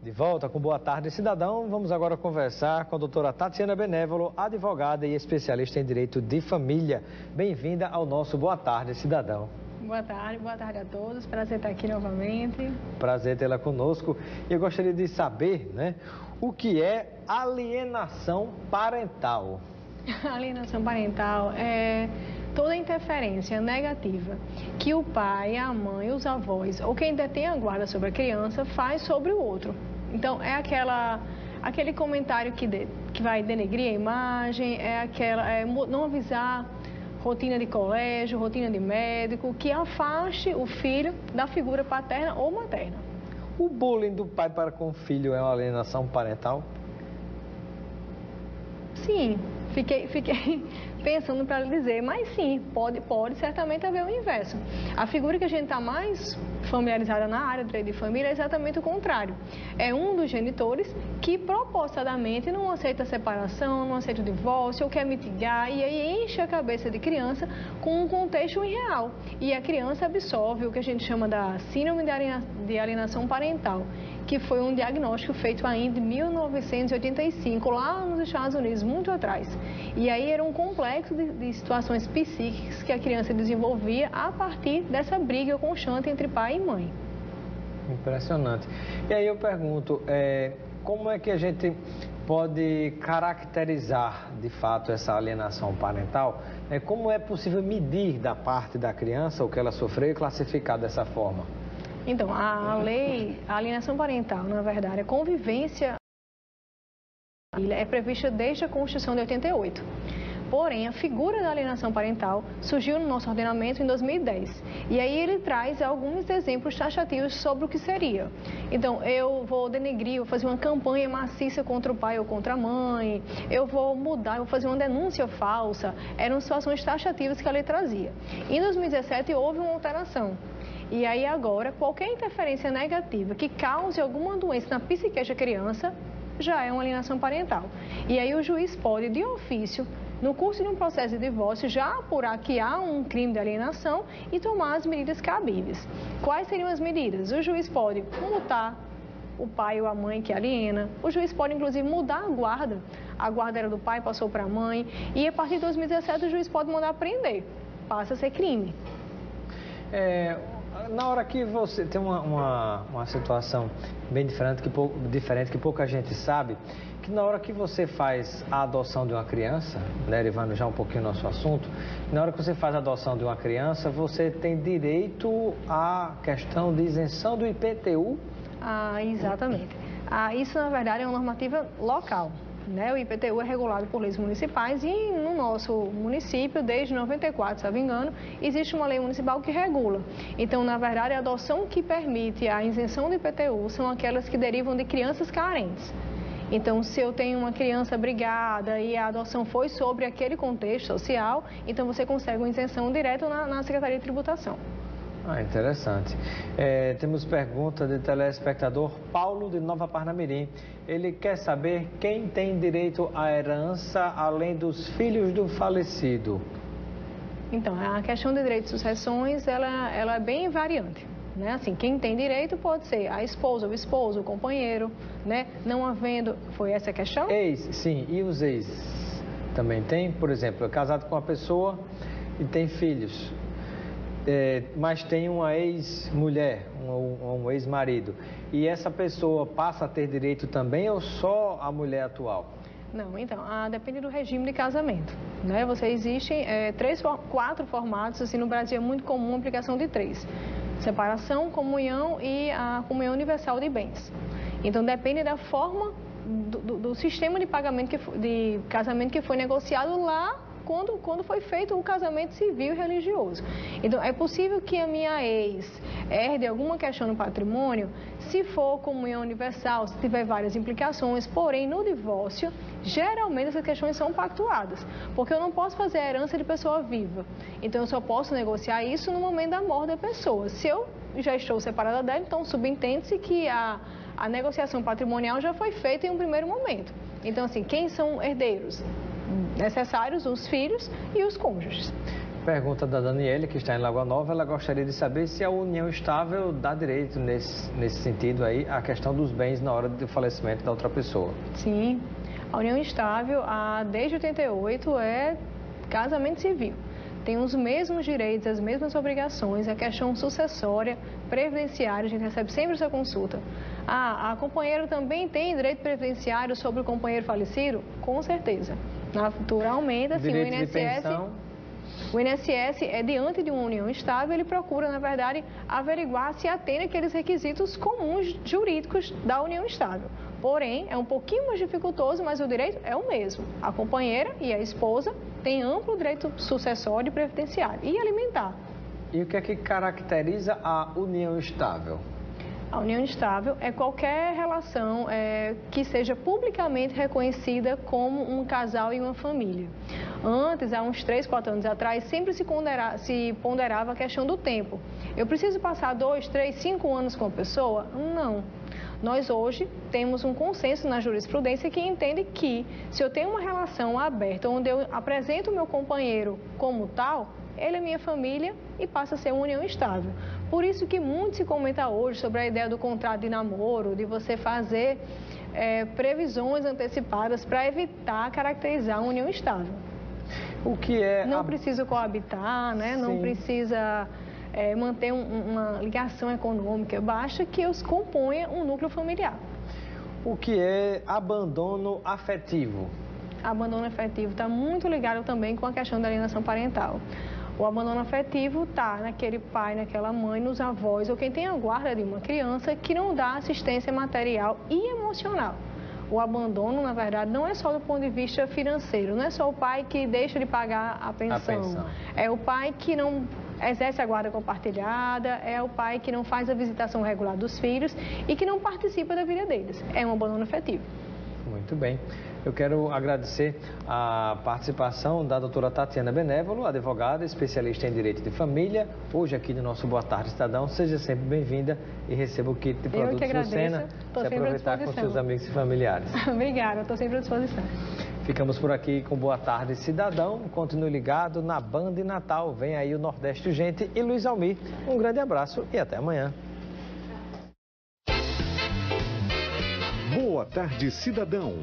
De volta com Boa Tarde, Cidadão. Vamos agora conversar com a doutora Tatiana Benévolo, advogada e especialista em Direito de Família. Bem-vinda ao nosso Boa Tarde, Cidadão. Boa tarde a todos. Prazer estar aqui novamente. Prazer tê-la conosco. E eu gostaria de saber, o que é alienação parental? Alienação parental é toda interferência negativa que o pai, a mãe, os avós ou quem detém a guarda sobre a criança faz sobre o outro. Então, é aquele comentário que vai denegrir a imagem, não avisar rotina de colégio, rotina de médico, que afaste o filho da figura paterna ou materna. O bullying do pai para com o filho é uma alienação parental? Sim, fiquei pensando para lhe dizer, mas sim, pode certamente haver o inverso. A figura que a gente está mais familiarizada na área do direito de família é exatamente o contrário. É um dos genitores que propositadamente não aceita a separação, não aceita o divórcio, ou quer mitigar, e aí enche a cabeça de criança com um contexto irreal. E a criança absorve o que a gente chama da síndrome de alienação parental, que foi um diagnóstico feito ainda em 1985, lá nos Estados Unidos, muito atrás. E aí era um complexo de situações psíquicas que a criança desenvolvia a partir dessa briga constante entre pai e mãe. Impressionante. E aí eu pergunto, como é que a gente pode caracterizar de fato essa alienação parental? Como é possível medir da parte da criança o que ela sofreu e classificar dessa forma? Então, a alienação parental, na verdade, a convivência é prevista desde a Constituição de 88. Porém, a figura da alienação parental surgiu no nosso ordenamento em 2010. E aí ele traz alguns exemplos taxativos sobre o que seria. Então, eu vou denegrir, vou fazer uma campanha maciça contra o pai ou contra a mãe, eu vou mudar, eu vou fazer uma denúncia falsa. Eram situações taxativas que a lei trazia. Em 2017 houve uma alteração. E aí agora, qualquer interferência negativa que cause alguma doença na psique da criança já é uma alienação parental. E aí o juiz pode, de ofício, no curso de um processo de divórcio, já apurar que há um crime de alienação e tomar as medidas cabíveis. Quais seriam as medidas? O juiz pode multar o pai ou a mãe que aliena. O juiz pode, inclusive, mudar a guarda. A guarda era do pai, passou para a mãe. E a partir de 2017 o juiz pode mandar prender. Passa a ser crime. Na hora que você tem uma situação bem diferente que pouca gente sabe, que na hora que você faz a adoção de uma criança, derivando já um pouquinho do nosso assunto, na hora que você faz a adoção de uma criança, você tem direito à questão de isenção do IPTU? Exatamente. Isso, na verdade, é uma normativa local. O IPTU é regulado por leis municipais e no nosso município, desde 94, se não me engano, existe uma lei municipal que regula. Então, na verdade, a adoção que permite a isenção do IPTU são aquelas que derivam de crianças carentes. Então, se eu tenho uma criança abrigada e a adoção foi sobre aquele contexto social, então você consegue uma isenção direta na Secretaria de Tributação. Interessante. Temos pergunta de telespectador Paulo de Nova Parnamirim. Ele quer saber quem tem direito à herança além dos filhos do falecido. Então, a questão de direito de sucessões, ela é bem variante. Assim, quem tem direito pode ser a esposa, o esposo, o companheiro, não havendo... Foi essa a questão? Sim. E os ex também tem? Por exemplo, é casado com uma pessoa e tem filhos. Mas tem uma ex-mulher, um ex-marido, e essa pessoa passa a ter direito também ou só a mulher atual? Não, então, depende do regime de casamento. Existem 4 formatos, assim, no Brasil é muito comum a aplicação de 3. Separação, comunhão e a comunhão universal de bens. Então, depende da forma do sistema de pagamento de casamento que foi negociado lá quando foi feito o casamento civil e religioso. Então, é possível que a minha ex herde alguma questão no patrimônio, se for comunhão universal, se tiver várias implicações, porém, no divórcio, geralmente essas questões são pactuadas, porque eu não posso fazer a herança de pessoa viva. Então, eu só posso negociar isso no momento da morte da pessoa. Se eu já estou separada dela, então subentende-se que a negociação patrimonial já foi feita em um primeiro momento. Então, assim, quem são herdeiros? Necessários os filhos e os cônjuges. Pergunta da Daniele, que está em Lagoa Nova, ela gostaria de saber se a união estável dá direito nesse sentido aí, a questão dos bens na hora do falecimento da outra pessoa. Sim, a união estável, desde 88, é casamento civil. Tem os mesmos direitos, as mesmas obrigações, a questão sucessória, previdenciária, a gente recebe sempre essa consulta. A companheira também tem direito previdenciário sobre o companheiro falecido? Com certeza. Naturalmente, assim, o INSS é diante de uma união estável, ele procura, na verdade, averiguar se atende aqueles requisitos comuns jurídicos da união estável. Porém, é um pouquinho mais dificultoso, mas o direito é o mesmo. A companheira e a esposa têm amplo direito sucessório e previdenciário e alimentar. E o que é que caracteriza a união estável? A união estável é qualquer relação que seja publicamente reconhecida como um casal e uma família. Antes, há uns 3, 4 anos atrás, sempre se ponderava a questão do tempo. Eu preciso passar 2, 3, 5 anos com a pessoa? Não. Nós hoje temos um consenso na jurisprudência que entende que se eu tenho uma relação aberta, onde eu apresento o meu companheiro como tal, ele é minha família e passa a ser uma união estável. Por isso que muito se comenta hoje sobre a ideia do contrato de namoro, de você fazer previsões antecipadas para evitar caracterizar uma união estável. O que é... Não precisa coabitar, né? Não precisa manter uma ligação econômica, basta que os componha um núcleo familiar. O que é abandono afetivo? Abandono afetivo está muito ligado também com a questão da alienação parental. O abandono afetivo está naquele pai, naquela mãe, nos avós ou quem tem a guarda de uma criança que não dá assistência material e emocional. O abandono, na verdade, não é só do ponto de vista financeiro, não é só o pai que deixa de pagar a pensão. É o pai que não exerce a guarda compartilhada, é o pai que não faz a visitação regular dos filhos e que não participa da vida deles. É um abandono afetivo. Muito bem. Eu quero agradecer a participação da doutora Tatiana Benévolo, advogada, especialista em direito de família, hoje aqui no nosso Boa Tarde Cidadão. Seja sempre bem-vinda e receba o kit de produtos Lucena, se aproveitar com seus amigos e familiares. Obrigada, estou sempre à disposição. Ficamos por aqui com Boa Tarde Cidadão. Continue ligado na Band e Natal. Vem aí o Nordeste Gente e Luiz Almir. Um grande abraço e até amanhã. Boa Tarde Cidadão.